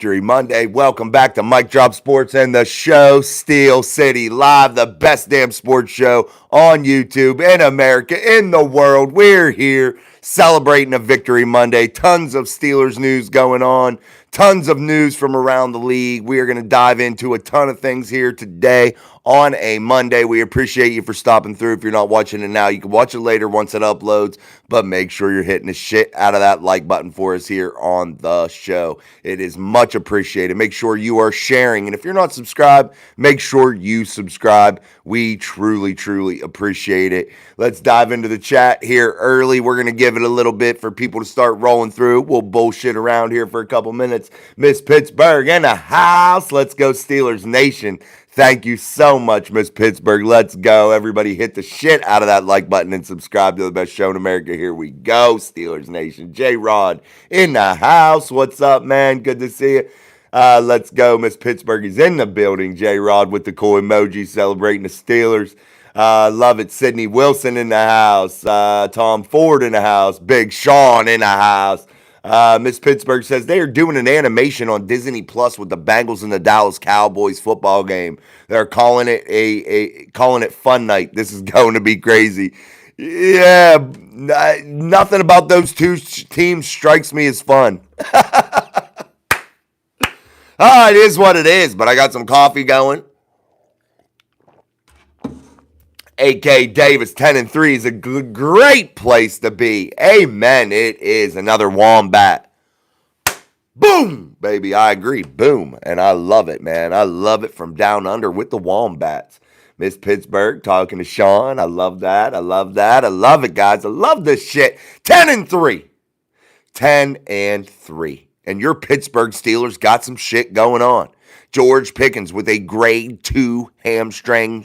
Victory Monday. Welcome back to Mike Drop Sports and the show Steel City Live, the best damn sports show on YouTube in America, in the world. We're here celebrating a Victory Monday. Tons of Steelers news going on, tons of news from around the league. We are going to dive into a ton of things here today on a Monday. We appreciate you for stopping through. If you're not watching it now, you can watch it later once it uploads, but make sure you're hitting the shit out of that like button for us here on the show. It is much appreciated. Make sure you are sharing, and if you're not subscribed, make sure you subscribe. We truly, truly appreciate it. Let's dive into the chat here early. We're going to give it a little bit for people to start rolling through. We'll bullshit around here for a couple minutes. Miss Pittsburgh in the house. Let's go Steelers Nation. Thank you so much, Miss Pittsburgh. Let's go. Everybody hit the shit out of that like button and subscribe to the best show in America. Here we go, Steelers Nation. J-Rod in the house. What's up, man? Good to see you. Let's go. Miss Pittsburgh is in the building. J-Rod with the cool emoji celebrating the Steelers. Love it. Sydney Wilson in the house. Tom Ford in the house. Big Sean in the house. Miss Pittsburgh says they are doing an animation on Disney Plus with the Bengals and the Dallas Cowboys football game. They're calling it calling it Fun Night. This is going to be crazy. Yeah, nothing about those two teams strikes me as fun. It is what it is, but I got some coffee going. A.K. Davis, 10-3 is a great place to be. Amen. It is another wombat. Boom, baby. I agree. Boom. And I love it, man. I love it from down under with the wombats. Miss Pittsburgh talking to Sean. I love that. I love that. I love it, guys. I love this shit. 10-3. 10-3. And your Pittsburgh Steelers got some shit going on. George Pickens with a grade 2 hamstring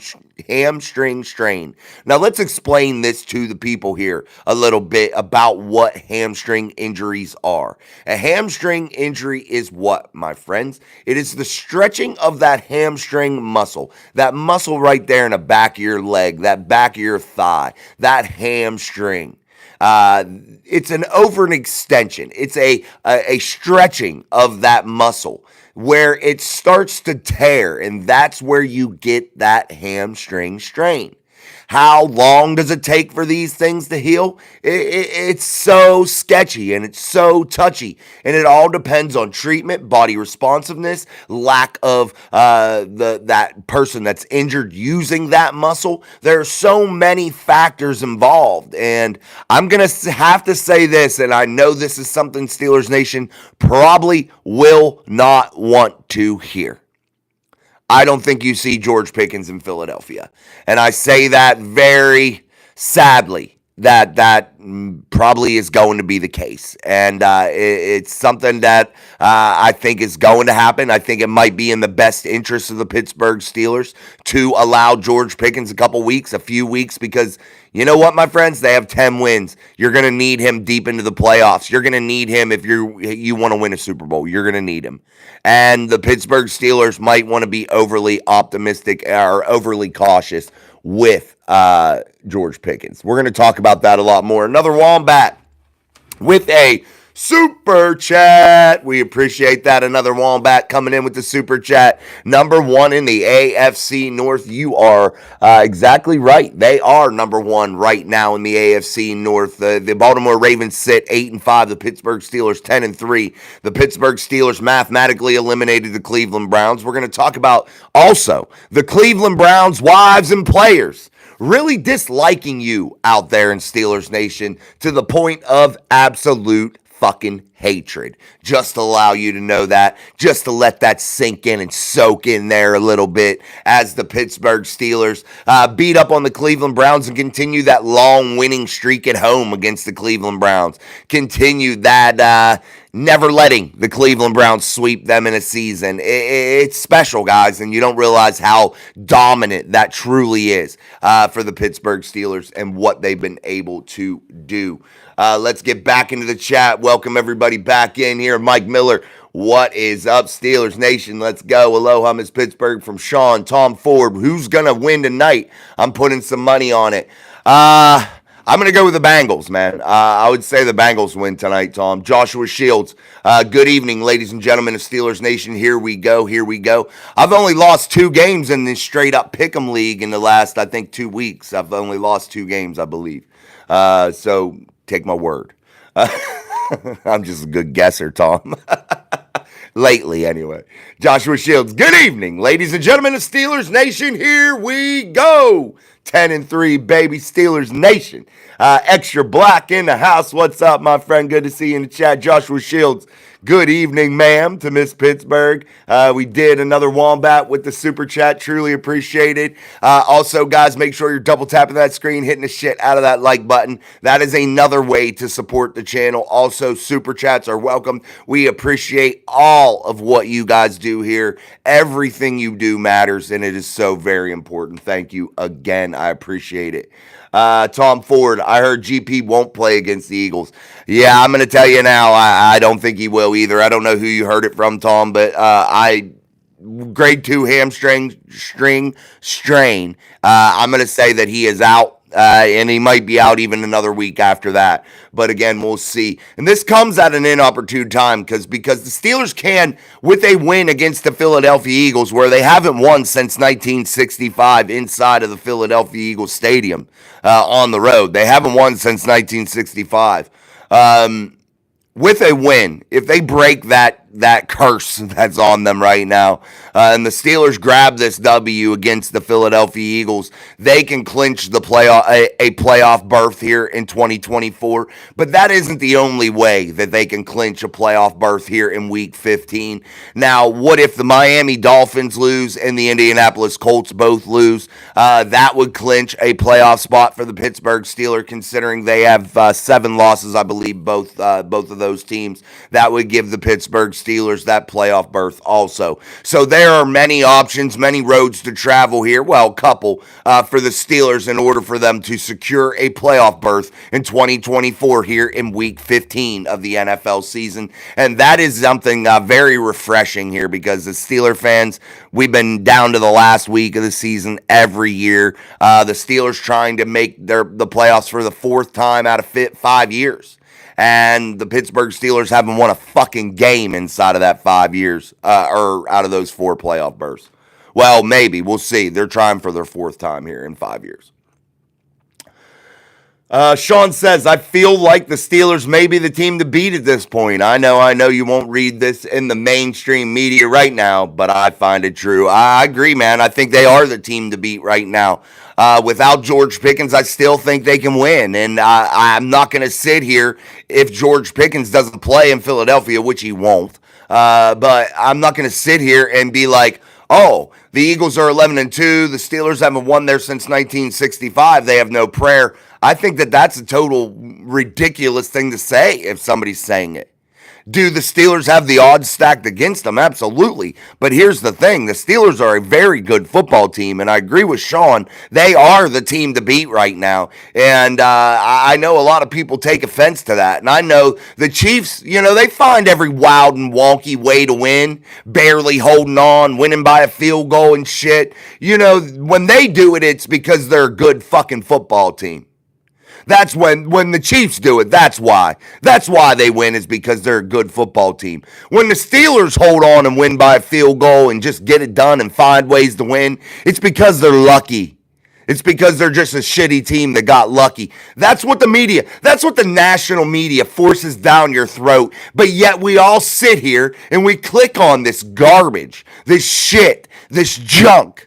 strain. Now let's explain this to the people here a little bit about what hamstring injuries are. A hamstring injury is what, my friends? It is the stretching of that hamstring muscle. That muscle right there in the back of your leg, that back of your thigh, that hamstring. It's an overextension. It's a stretching of that muscle where it starts to tear, and that's where you get that hamstring strain. How long does it take for these things to heal? It's so sketchy and it's so touchy, and it all depends on treatment, body responsiveness, lack of that person that's injured using that muscle. There are so many factors involved, and I'm going to have to say this, and I know this is something Steelers Nation probably will not want to hear. I don't think you see George Pickens in Philadelphia. And I say that very sadly, that probably is going to be the case. And it's something that I think is going to happen. I think it might be in the best interest of the Pittsburgh Steelers to allow George Pickens a few weeks, because you know what, my friends? They have 10 wins. You're going to need him deep into the playoffs. You're going to need him if you want to win a Super Bowl. You're going to need him. And the Pittsburgh Steelers might want to be overly optimistic or overly cautious with George Pickens. We're going to talk about that a lot more. Another Wombat with a super chat. We appreciate that. Another Wombat coming in with the super chat. Number one in the AFC North. You are exactly right. They are number one right now in the AFC North. The Baltimore Ravens sit 8-5. The Pittsburgh Steelers 10-3. The Pittsburgh Steelers mathematically eliminated the Cleveland Browns. We're going to talk about also the Cleveland Browns wives and players really disliking you out there in Steelers Nation to the point of absolute fucking hatred. Just to allow you to know that, just to let that sink in and soak in there a little bit, as the Pittsburgh Steelers beat up on the Cleveland Browns and continue that long winning streak at home against the Cleveland Browns. Continue that never letting the Cleveland Browns sweep them in a season. It's special, guys, and you don't realize how dominant that truly is for the Pittsburgh Steelers and what they've been able to do. Let's get back into the chat. Welcome everybody back in here. Mike Miller, what is up, Steelers Nation? Let's go. Aloha, Miss Pittsburgh from Sean. Tom Ford, who's going to win tonight? I'm putting some money on it. I'm going to go with the Bengals, man. I would say the Bengals win tonight, Tom. Joshua Shields, good evening, ladies and gentlemen of Steelers Nation. Here we go. I've only lost 2 games in this straight-up pick'em league in the last, I think, 2 weeks. I've only lost 2 games, I believe. So take my word. I'm just a good guesser, Tom. Lately, anyway. Joshua Shields, good evening, ladies and gentlemen of Steelers Nation. Here we go. 10-3, baby, Steelers Nation. Extra black in the house. What's up, my friend? Good to see you in the chat. Joshua Shields, good evening, ma'am, to Miss Pittsburgh. We did another Wombat with the super chat. Truly appreciate it. Also, guys, make sure you're double tapping that screen, hitting the shit out of that like button. That is another way to support the channel. Also, super chats are welcome. We appreciate all of what you guys do here. Everything you do matters, and it is so very important. Thank you again. I appreciate it. Tom Ford, I heard GP won't play against the Eagles. Yeah, I'm going to tell you now, I don't think he will either. I don't know who you heard it from, Tom, but grade 2 hamstring strain. I'm going to say that he is out. And he might be out even another week after that. But again, we'll see. And this comes at an inopportune time because the Steelers can, with a win against the Philadelphia Eagles, where they haven't won since 1965 inside of the Philadelphia Eagles Stadium on the road. They haven't won since 1965. With a win, if they break that curse that's on them right now, and the Steelers grab this W against the Philadelphia Eagles, they can clinch the playoff berth here in 2024. But that isn't the only way that they can clinch a playoff berth here in Week 15. Now, what if the Miami Dolphins lose and the Indianapolis Colts both lose? That would clinch a playoff spot for the Pittsburgh Steelers, considering they have 7 losses, I believe, both of those teams. That would give the Pittsburgh Steelers that playoff berth also. So there are many options, many roads to travel here. Well, a couple for the Steelers in order for them to secure a playoff berth in 2024 here in Week 15 of the NFL season. And that is something very refreshing here because as Steeler fans, we've been down to the last week of the season every year. The Steelers trying to make the playoffs for the 4th time out of 5 years. And the Pittsburgh Steelers haven't won a fucking game inside of that 5 years, or out of those 4 playoff berths. Well, maybe. We'll see. They're trying for their 4th time here in 5 years. Sean says, I feel like the Steelers may be the team to beat at this point. I know you won't read this in the mainstream media right now, but I find it true. I agree, man. I think they are the team to beat right now. Without George Pickens, I still think they can win. And I'm not going to sit here if George Pickens doesn't play in Philadelphia, which he won't. But I'm not going to sit here and be like, oh, the Eagles are 11-2. The Steelers haven't won there since 1965. They have no prayer. I think that's a total ridiculous thing to say if somebody's saying it. Do the Steelers have the odds stacked against them? Absolutely. But here's the thing. The Steelers are a very good football team, and I agree with Sean. They are the team to beat right now. And I know a lot of people take offense to that. And I know the Chiefs, they find every wild and wonky way to win, barely holding on, winning by a field goal and shit. When they do it, it's because they're a good fucking football team. That's when the Chiefs do it. That's why. That's why they win, is because they're a good football team. When the Steelers hold on and win by a field goal and just get it done and find ways to win, it's because they're lucky. It's because they're just a shitty team that got lucky. That's what the national media forces down your throat. But yet we all sit here and we click on this garbage, this shit, this junk.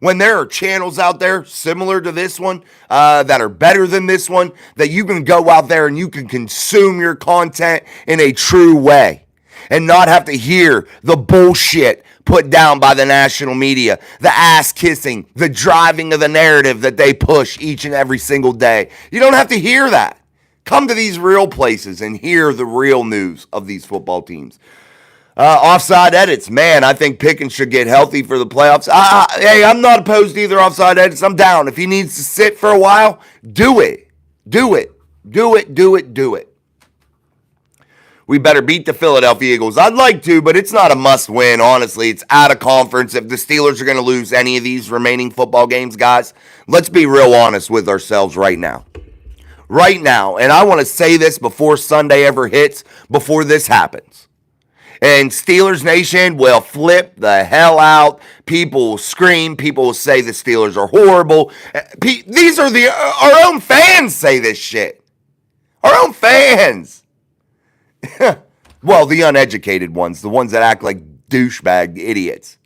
When there are channels out there similar to this one that are better than this one, that you can go out there and you can consume your content in a true way and not have to hear the bullshit put down by the national media, the ass kissing, the driving of the narrative that they push each and every single day. You don't have to hear that. Come to these real places and hear the real news of these football teams. Offside edits. Man, I think Pickens should get healthy for the playoffs. Hey, I'm not opposed to either offside edits. I'm down. If he needs to sit for a while, do it. Do it. Do it. Do it. Do it. We better beat the Philadelphia Eagles. I'd like to, but it's not a must win, honestly. It's out of conference. If the Steelers are going to lose any of these remaining football games, guys, let's be real honest with ourselves right now. right now, and I want to say this before Sunday ever hits, before this happens. And Steelers Nation will flip the hell out. People will scream. People will say the Steelers are horrible. These are our own fans say this shit. Our own fans. Well, the uneducated ones, the ones that act like douchebag idiots,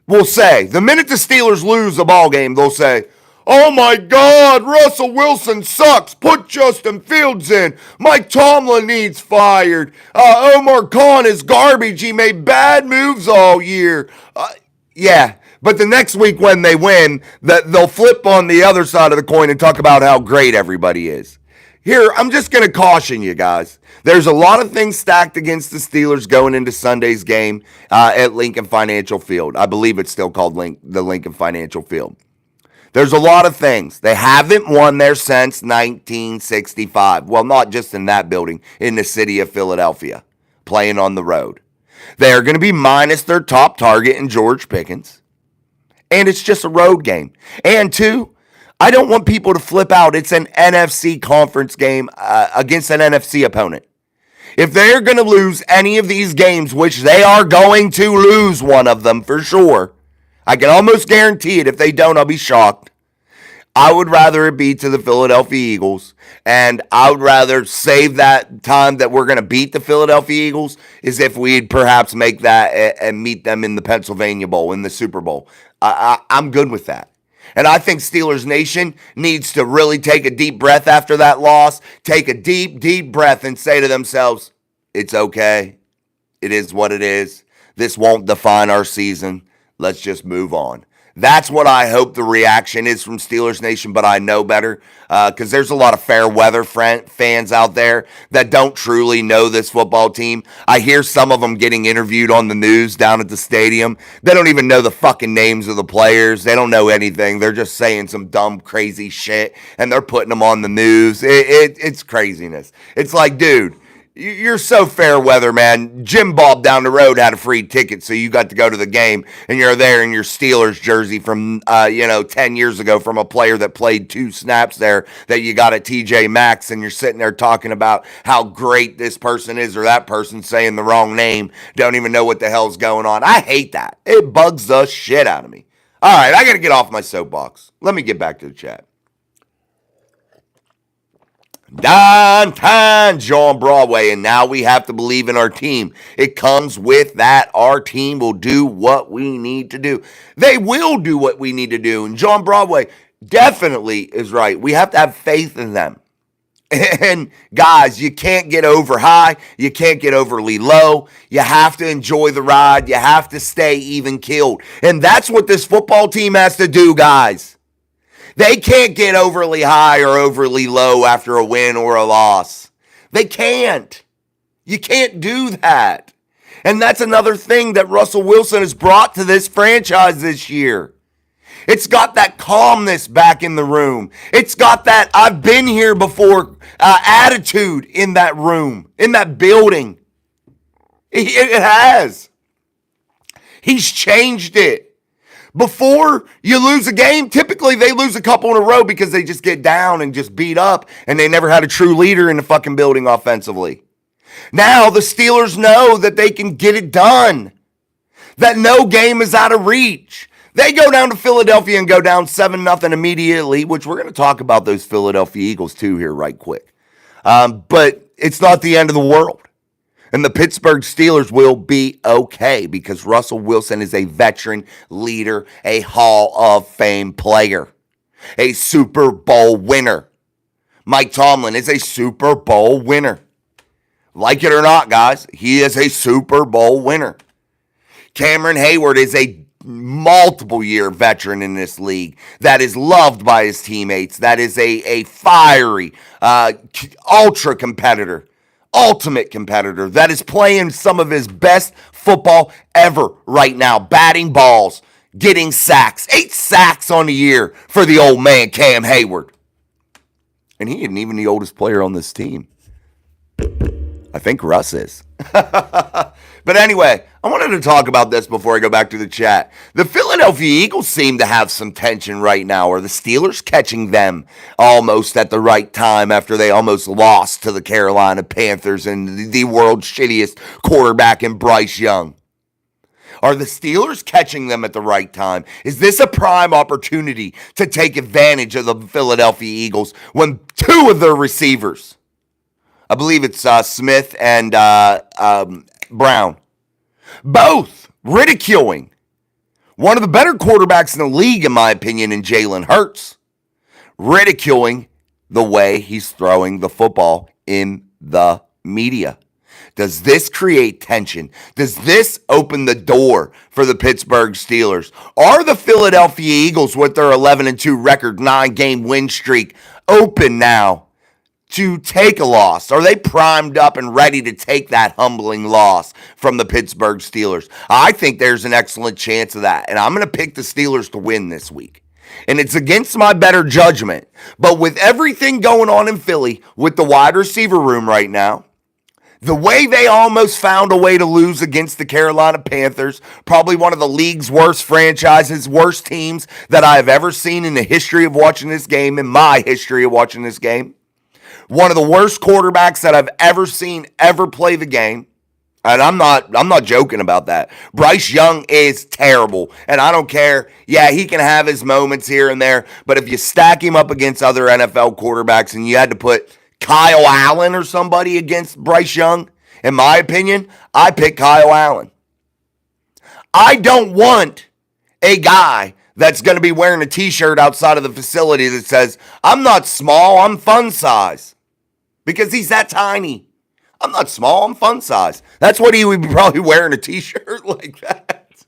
will say, the minute the Steelers lose a ball game, they'll say, oh my God, Russell Wilson sucks. Put Justin Fields in. Mike Tomlin needs fired. Omar Khan is garbage. He made bad moves all year. Yeah, but the next week when they win, they'll flip on the other side of the coin and talk about how great everybody is. Here, I'm just going to caution you guys. There's a lot of things stacked against the Steelers going into Sunday's game at Lincoln Financial Field. I believe it's still called the Lincoln Financial Field. There's a lot of things. They haven't won there since 1965. Well, not just in that building, in the city of Philadelphia, playing on the road. They're going to be minus their top target in George Pickens. And it's just a road game. And two, I don't want people to flip out. It's an NFC conference game against an NFC opponent. If they're going to lose any of these games, which they are going to lose one of them for sure, I can almost guarantee it. If they don't, I'll be shocked. I would rather it be to the Philadelphia Eagles, and I would rather save that time that we're going to beat the Philadelphia Eagles is if we'd perhaps make that and meet them in the Pennsylvania Bowl, in the Super Bowl. I'm good with that. And I think Steelers Nation needs to really take a deep breath after that loss, take a deep, deep breath and say to themselves, it's okay. It is what it is. This won't define our season. Let's just move on. That's what I hope the reaction is from Steelers Nation, but I know better because there's a lot of fair weather fans out there that don't truly know this football team. I hear some of them getting interviewed on the news down at the stadium. They don't even know the fucking names of the players. They don't know anything. They're just saying some dumb, crazy shit, and they're putting them on the news. It's craziness. It's like, dude, you're so fair weather, man. Jim Bob down the road had a free ticket, so you got to go to the game, and you're there in your Steelers jersey from, 10 years ago from a player that played 2 snaps there that you got at TJ Maxx, and you're sitting there talking about how great this person is or that person saying the wrong name, don't even know what the hell's going on. I hate that. It bugs the shit out of me. All right, I got to get off my soapbox. Let me get back to the chat. Downtown John Broadway, and now we have to believe in our team. It comes with that. Our team will do what we need to do. They will do what we need to do. And John Broadway definitely is right. We have to have faith in them. And guys, you can't get over high. You can't get overly low. You have to enjoy the ride. You have to stay even keeled. And that's what this football team has to do, guys. They can't get overly high or overly low after a win or a loss. They can't. You can't do that. And that's another thing that Russell Wilson has brought to this franchise this year. It's got that calmness back in the room. It's got that I've been here before attitude in that room, in that building. It has. He's changed it. Before you lose a game, typically they lose a couple in a row because they just get down and just beat up, and they never had a true leader in the fucking building offensively. Now the Steelers know that they can get it done, that no game is out of reach. They go down to Philadelphia and go down 7-0 immediately, which we're going to talk about those Philadelphia Eagles too here right quick. But it's not the end of the world. And the Pittsburgh Steelers will be okay because Russell Wilson is a veteran leader, a Hall of Fame player, a Super Bowl winner. Mike Tomlin is a Super Bowl winner. Like it or not, guys, he is a Super Bowl winner. Cameron Hayward is a multiple-year veteran in this league that is loved by his teammates, that is a fiery, ultra competitor. Ultimate competitor that is playing some of his best football ever right now, batting balls, getting sacks, 8 sacks on the year for the old man Cam Hayward. And he isn't even the oldest player on this team. I think Russ is. But anyway, I wanted to talk about this before I go back to the chat. The Philadelphia Eagles seem to have some tension right now. Are the Steelers catching them almost at the right time after they almost lost to the Carolina Panthers and the world's shittiest quarterback in Bryce Young? Are the Steelers catching them at the right time? Is this a prime opportunity to take advantage of the Philadelphia Eagles when two of their receivers, I believe it's Smith and Brown, both ridiculing one of the better quarterbacks in the league, in my opinion, in Jalen Hurts, ridiculing the way he's throwing the football in the media? Does this create tension? Does this open the door for the Pittsburgh Steelers? Are the Philadelphia Eagles, with their 11-2 record, 9-game win streak, open now to take a loss? Are they primed up and ready to take that humbling loss from the Pittsburgh Steelers? I think there's an excellent chance of that, and I'm going to pick the Steelers to win this week. And it's against my better judgment. But with everything going on in Philly, with the wide receiver room right now, the way they almost found a way to lose against the Carolina Panthers, probably one of the league's worst franchises, worst teams that I have ever seen in the history of watching this game, in my history of watching this game. One of the worst quarterbacks that I've ever seen ever play the game. And I'm not joking about that. Bryce Young is terrible. And I don't care. Yeah, he can have his moments here and there. But if you stack him up against other NFL quarterbacks and you had to put Kyle Allen or somebody against Bryce Young, in my opinion, I pick Kyle Allen. I don't want a guy that's going to be wearing a t-shirt outside of the facility that says, I'm not small, I'm fun size. Because he's that tiny. I'm not small, I'm fun size. That's what he would be probably wearing, a t-shirt like that.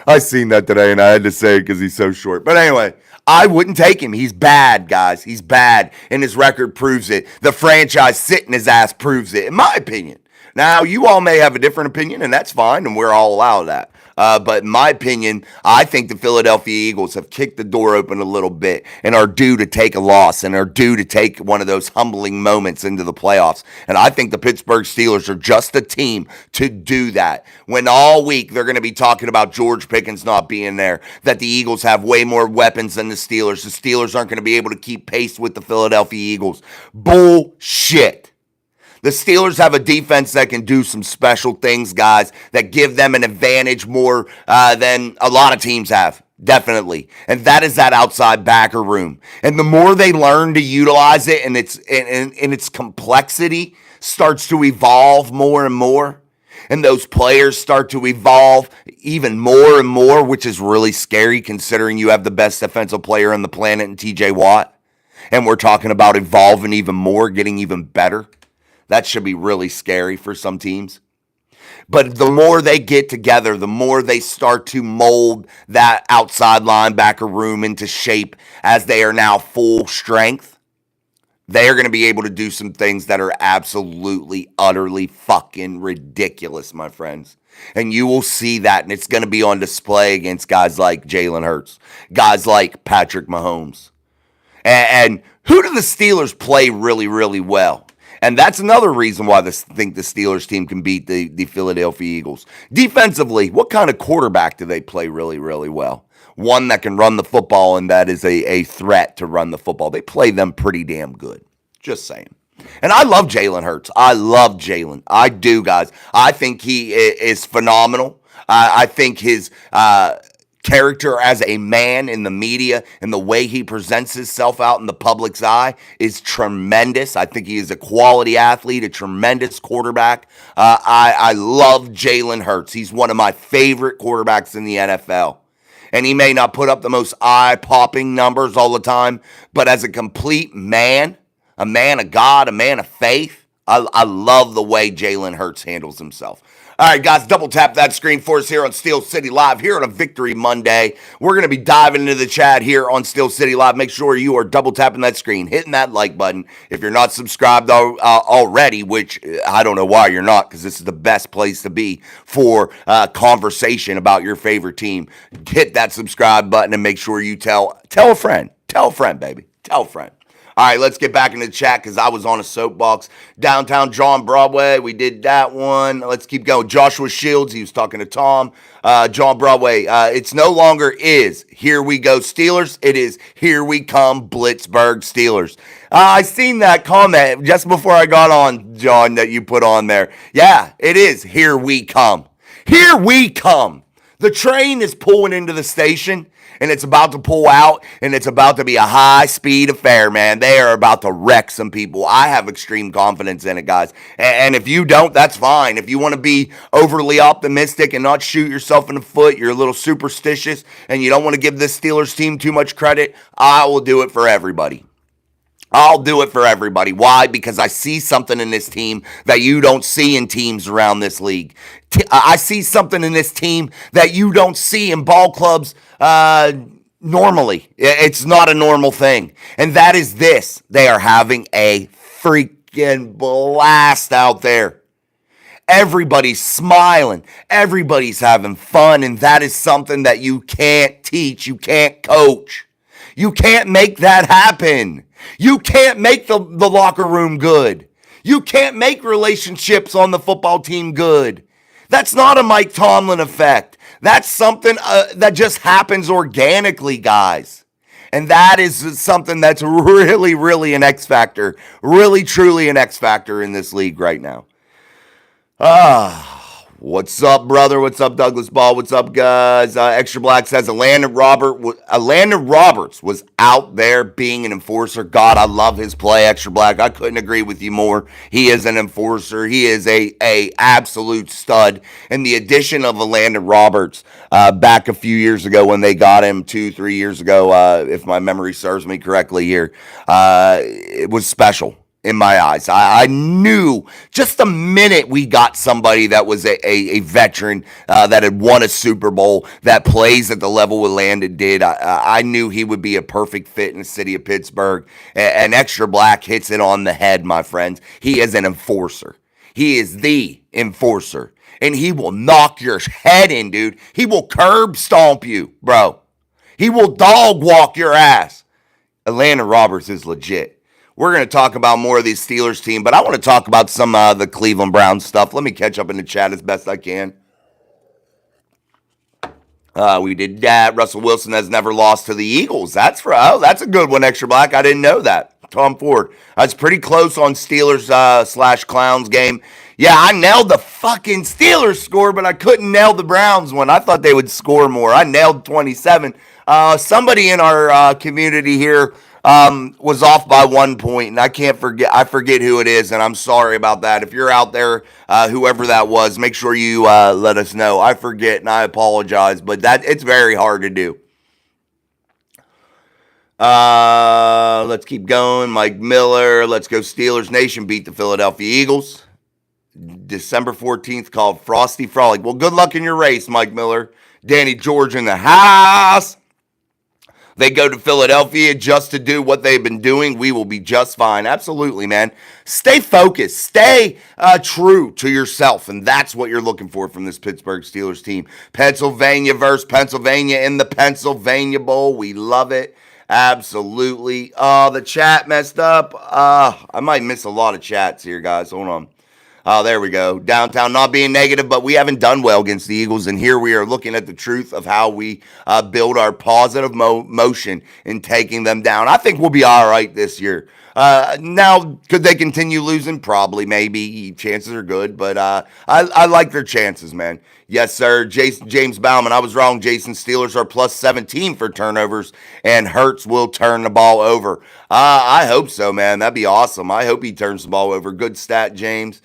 I seen that today and I had to say it because he's so short. But anyway, I wouldn't take him. He's bad, guys. He's bad, and his record proves it. The franchise sitting his ass proves it, in my opinion. Now, you all may have a different opinion, and that's fine, and we're all allowed that. But in my opinion, I think the Philadelphia Eagles have kicked the door open a little bit and are due to take a loss and are due to take one of those humbling moments into the playoffs. And I think the Pittsburgh Steelers are just a team to do that. When all week they're going to be talking about George Pickens not being there, that the Eagles have way more weapons than the Steelers. The Steelers aren't going to be able to keep pace with the Philadelphia Eagles. Bullshit. The Steelers have a defense that can do some special things, guys, that give them an advantage more than a lot of teams have, definitely. And that is that outside backer room. And the more they learn to utilize it and its complexity starts to evolve more and more, and those players start to evolve even more and more, which is really scary considering you have the best defensive player on the planet in TJ Watt. And we're talking about evolving even more, getting even better. That should be really scary for some teams. But the more they get together, the more they start to mold that outside linebacker room into shape as they are now full strength. They are going to be able to do some things that are absolutely, utterly fucking ridiculous, my friends. And you will see that, and it's going to be on display against guys like Jalen Hurts, guys like Patrick Mahomes. And who do the Steelers play really, really well? And that's another reason why I think the Steelers team can beat the Philadelphia Eagles. Defensively, what kind of quarterback do they play really, really well? One that can run the football and that is a threat to run the football. They play them pretty damn good. Just saying. And I love Jalen Hurts. I love Jalen. I do, guys. I think he is phenomenal. I think his character as a man in the media and the way he presents himself out in the public's eye is tremendous. I think he is a quality athlete, a tremendous quarterback. I love Jalen Hurts. He's one of my favorite quarterbacks in the NFL. And he may not put up the most eye-popping numbers all the time, but as a complete man, a man of God, a man of faith, I love the way Jalen Hurts handles himself. All right, guys, double tap that screen for us here on Steel City Live here on a Victory Monday. We're going to be diving into the chat here on Steel City Live. Make sure you are double tapping that screen, hitting that like button. If you're not subscribed already, which I don't know why you're not, because this is the best place to be for conversation about your favorite team. Hit that subscribe button and make sure you tell a friend. Tell a friend, baby. Tell a friend. All right, let's get back into the chat because I was on a soapbox. Downtown John Broadway, we did that one. Let's keep going. Joshua Shields, he was talking to Tom. John Broadway, it's no longer is here we go Steelers. It is here we come Blitzburg Steelers. I seen that comment just before I got on, John, that you put on there. Yeah, it is here we come. Here we come. The train is pulling into the station, and it's about to pull out, and it's about to be a high-speed affair, man. They are about to wreck some people. I have extreme confidence in it, guys. And if you don't, that's fine. If you want to be overly optimistic and not shoot yourself in the foot, you're a little superstitious, and you don't want to give this Steelers team too much credit, I will do it for everybody. I'll do it for everybody. Why? Because I see something in this team that you don't see in teams around this league. I see something in this team that you don't see in ball clubs normally. It's not a normal thing. And that is this. They are having a freaking blast out there. Everybody's smiling. Everybody's having fun. And that is something that you can't teach. You can't coach. You can't make that happen. You can't make the locker room good. You can't make relationships on the football team good. That's not a Mike Tomlin effect. That's something that just happens organically, guys. And that is something that's really, really an X factor. Really, truly an X factor in this league right now. What's up, brother? What's up, Douglas Ball? What's up, guys? Extra Black says Landon Roberts was out there being an enforcer. God, I love his play, Extra Black. I couldn't agree with you more. He is an enforcer. He is a absolute stud. And the addition of Landon Roberts back a few years ago when they got him 2-3 years ago, if my memory serves me correctly here, it was special. In my eyes, I knew just the minute we got somebody that was a veteran that had won a Super Bowl, that plays at the level what Landon did, I knew he would be a perfect fit in the city of Pittsburgh. And Extra Black hits it on the head, my friends. He is an enforcer. He is the enforcer. And he will knock your head in, dude. He will curb stomp you, bro. He will dog walk your ass. Atlanta Roberts is legit. We're going to talk about more of these Steelers team, but I want to talk about some of the Cleveland Browns stuff. Let me catch up in the chat as best I can. We did that. Russell Wilson has never lost to the Eagles. That's a good one, Extra Black. I didn't know that. Tom Ford. I was pretty close on Steelers / Clowns game. Yeah, I nailed the fucking Steelers score, but I couldn't nail the Browns one. I thought they would score more. I nailed 27. Somebody in our community here was off by 1 point, and I forget who it is, and I'm sorry about that. If you're out there, whoever that was, make sure you let us know. I forget, and I apologize, but it's very hard to do. Let's keep going. Mike Miller, let's go Steelers Nation, beat the Philadelphia Eagles. December 14th, called Frosty Frolic. Well, good luck in your race, Mike Miller. Danny George in the house. They go to Philadelphia just to do what they've been doing. We will be just fine. Absolutely, man. Stay focused. Stay true to yourself, and that's what you're looking for from this Pittsburgh Steelers team. Pennsylvania versus Pennsylvania in the Pennsylvania Bowl. We love it. Absolutely. Oh, the chat messed up. I might miss a lot of chats here, guys. Hold on. Oh, there we go. Downtown not being negative, but we haven't done well against the Eagles. And here we are looking at the truth of how we build our positive motion in taking them down. I think we'll be all right this year. Now, could they continue losing? Probably, maybe. Chances are good, but I like their chances, man. Yes, sir. James Bauman, I was wrong. Jason, Steelers are plus 17 for turnovers, and Hurts will turn the ball over. I hope so, man. That'd be awesome. I hope he turns the ball over. Good stat, James.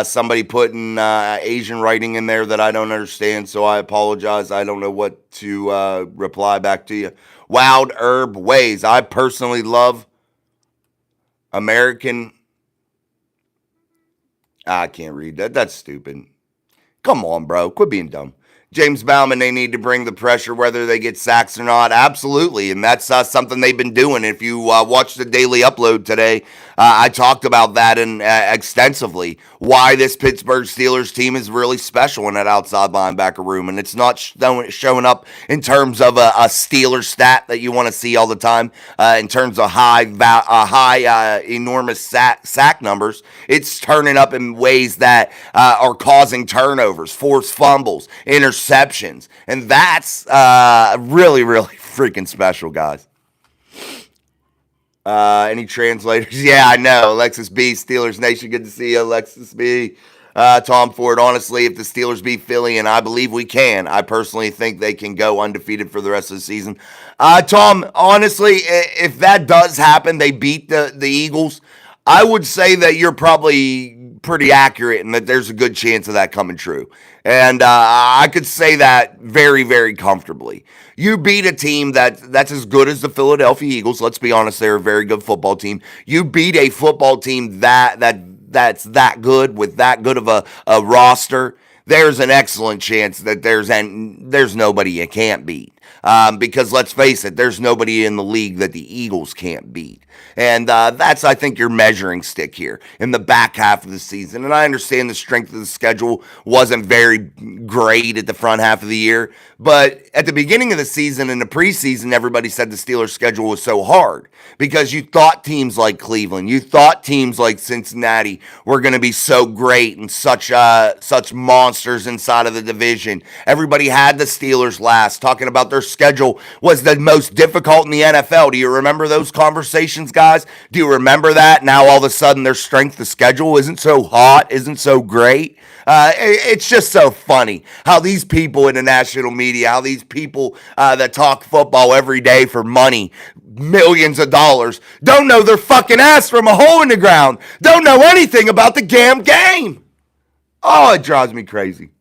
Somebody putting Asian writing in there that I don't understand, so I apologize. I don't know what to reply back to you. Wild Herb Ways. I personally love American. I can't read that. That's stupid. Come on, bro. Quit being dumb. James Bauman, they need to bring the pressure whether they get sacks or not. Absolutely. And that's something they've been doing. If you watch the daily upload today, I talked about that extensively. Why this Pittsburgh Steelers team is really special in that outside linebacker room. And it's not showing up in terms of a Steelers stat that you want to see all the time, in terms of enormous sack numbers. It's turning up in ways that are causing turnovers, forced fumbles, interceptions. And that's really, really freaking special, guys. Any translators? Yeah, I know. Alexis B, Steelers Nation. Good to see you, Alexis B. Tom Ford, honestly, if the Steelers beat Philly, and I believe we can, I personally think they can go undefeated for the rest of the season. Tom, honestly, if that does happen, they beat the Eagles, I would say that you're probably pretty accurate and that there's a good chance of that coming true. And I could say that very, very comfortably. You beat a team that's as good as the Philadelphia Eagles. Let's be honest, they're a very good football team. You beat a football team that's that good with that good of a roster. There's an excellent chance that there's nobody you can't beat. Because let's face it, there's nobody in the league that the Eagles can't beat. And that's, I think, your measuring stick here in the back half of the season. And I understand the strength of the schedule wasn't very great at the front half of the year. But at the beginning of the season, in the preseason, everybody said the Steelers' schedule was so hard because you thought teams like Cleveland, you thought teams like Cincinnati were going to be so great and such monsters inside of the division. Everybody had the Steelers last, talking about their schedule was the most difficult in the NFL. Do you remember those conversations, guys? Do you remember that? Now all of a sudden their strength of schedule isn't so hot, isn't so great. It's just so funny how these people in the national media, how these people that talk football every day for money, millions of dollars, don't know their fucking ass from a hole in the ground, don't know anything about the damn game. Oh, it drives me crazy.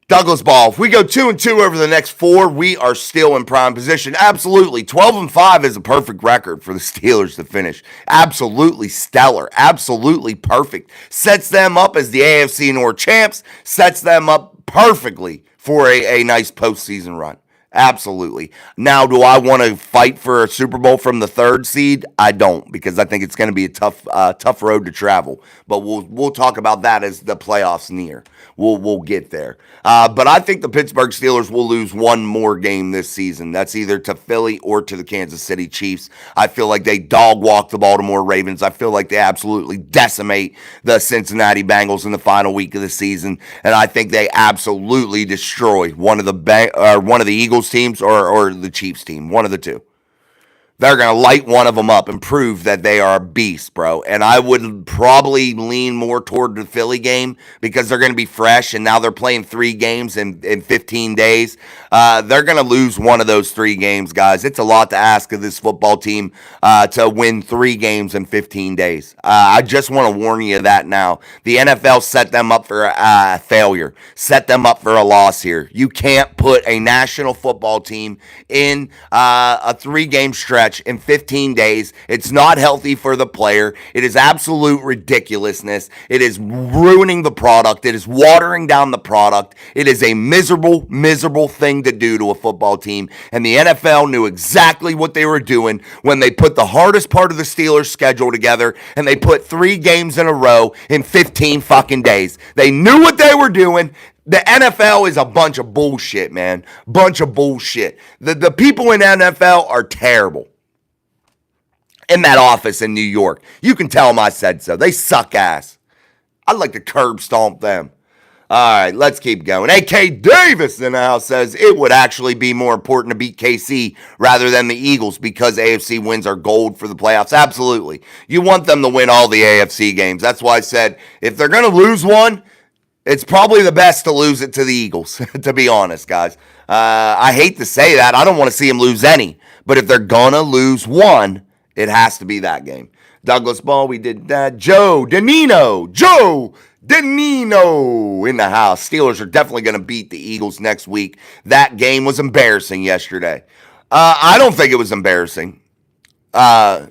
Douglas Ball, if we go 2-2 over the next 4, we are still in prime position. Absolutely. 12-5 is a perfect record for the Steelers to finish. Absolutely stellar. Absolutely perfect. Sets them up as the AFC North champs. Sets them up perfectly for a nice postseason run. Absolutely. Now, do I want to fight for a Super Bowl from the 3rd seed? I don't, because I think it's going to be a tough road to travel. But we'll talk about that as the playoffs near. We'll get there. But I think the Pittsburgh Steelers will lose one more game this season. That's either to Philly or to the Kansas City Chiefs. I feel like they dog walk the Baltimore Ravens. I feel like they absolutely decimate the Cincinnati Bengals in the final week of the season, and I think they absolutely destroy one of the Eagles teams or the Chiefs team, one of the two. They're going to light one of them up and prove that they are a beast, bro. And I would probably lean more toward the Philly game because they're going to be fresh, and now they're playing 3 games in 15 days. They're going to lose one of those 3 games, guys. It's a lot to ask of this football team to win 3 games in 15 days. I just want to warn you of that now. The NFL set them up for failure, set them up for a loss here. You can't put a national football team in a 3-game stretch in 15 days. It's not healthy for the player. It is absolute ridiculousness. It is ruining the product. It is watering down the product. It is a miserable, miserable thing to do to a football team. And the NFL knew exactly what they were doing when they put the hardest part of the Steelers' schedule together and they put 3 games in a row in 15 fucking days. They knew what they were doing. The NFL is a bunch of bullshit, man. Bunch of bullshit. The people in NFL are terrible. In that office in New York. You can tell them I said so. They suck ass. I'd like to curb stomp them. All right, let's keep going. AK Davis in the house says it would actually be more important to beat KC rather than the Eagles because AFC wins are gold for the playoffs. Absolutely. You want them to win all the AFC games. That's why I said if they're going to lose one, it's probably the best to lose it to the Eagles, to be honest, guys. I hate to say that. I don't want to see them lose any. But if they're going to lose one, it has to be that game. Douglas Ball, we did that. Joe Danino in the house. Steelers are definitely going to beat the Eagles next week. That game was embarrassing yesterday. I don't think it was embarrassing. I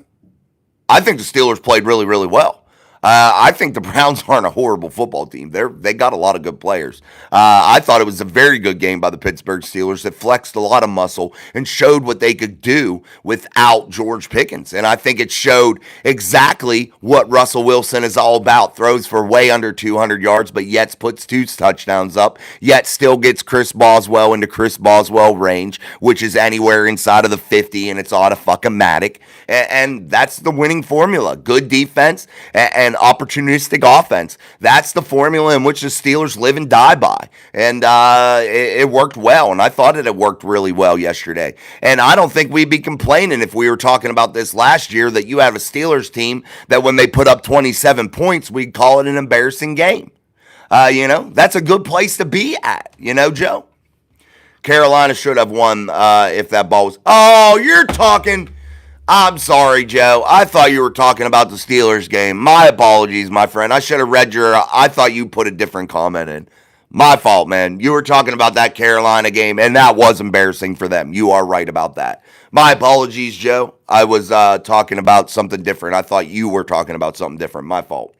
think the Steelers played really, really well. I think the Browns aren't a horrible football team. They got a lot of good players. I thought it was a very good game by the Pittsburgh Steelers that flexed a lot of muscle and showed what they could do without George Pickens. And I think it showed exactly what Russell Wilson is all about. Throws for way under 200 yards, but yet puts 2 touchdowns up, yet still gets Chris Boswell into Chris Boswell range, which is anywhere inside of the 50, and it's automatic. And that's the winning formula. Good defense and opportunistic offense. That's the formula in which the Steelers live and die by. And it worked well, and I thought it had worked really well yesterday. And I don't think we'd be complaining if we were talking about this last year, that you have a Steelers team that when they put up 27 points, we'd call it an embarrassing game. That's a good place to be at, Joe? Carolina should have won if that ball was... Oh, you're talking... I'm sorry, Joe. I thought you were talking about the Steelers game. My apologies, my friend. I should have read I thought you put a different comment in. My fault, man. You were talking about that Carolina game, and that was embarrassing for them. You are right about that. My apologies, Joe. I was talking about something different. I thought you were talking about something different. My fault.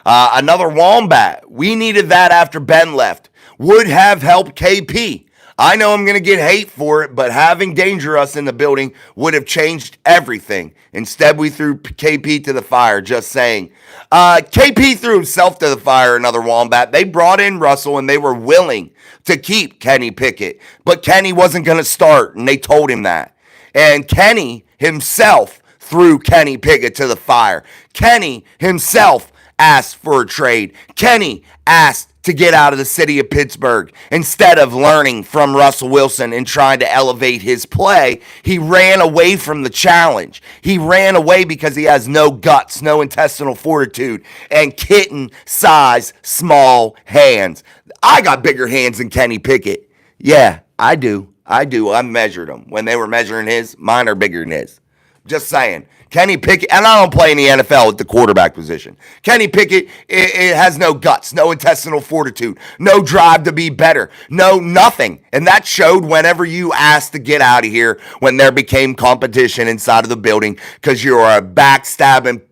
Another Wombat. We needed that after Ben left. Would have helped KP. I know I'm going to get hate for it, but having Dangerous in the building would have changed everything. Instead, we threw KP to the fire, just saying. KP threw himself to the fire, another Wombat. They brought in Russell, and they were willing to keep Kenny Pickett. But Kenny wasn't going to start, and they told him that. And Kenny himself threw Kenny Pickett to the fire. Kenny himself asked for a trade. Kenny asked to get out of the city of Pittsburgh. Instead of learning from Russell Wilson and trying to elevate his play, he ran away from the challenge. He ran away because he has no guts, no intestinal fortitude, and kitten-sized small hands. I got bigger hands than Kenny Pickett. Yeah, I do. I measured them. When they were measuring his, mine are bigger than his. Just saying. Kenny Pickett, and I don't play in the NFL at the quarterback position. Kenny Pickett, it has no guts, no intestinal fortitude, no drive to be better, no nothing. And that showed whenever you asked to get out of here, when there became competition inside of the building, because you're a backstabbing.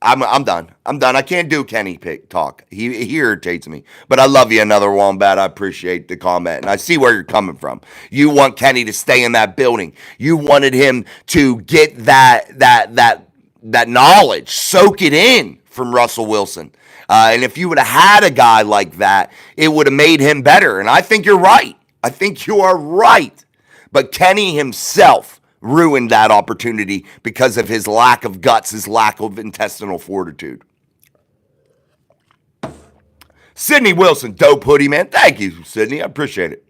I'm done. I can't do Kenny Pick talk. He irritates me. But I love you, another Wombat. I appreciate the comment. And I see where you're coming from. You want Kenny to stay in that building. You wanted him to get that knowledge, soak it in from Russell Wilson. And if you would have had a guy like that, it would have made him better. And I think you're right. I think you are right. But Kenny himself ruined that opportunity because of his lack of guts, his lack of intestinal fortitude. Sydney Wilson, dope hoodie, man. Thank you, Sydney. I appreciate it.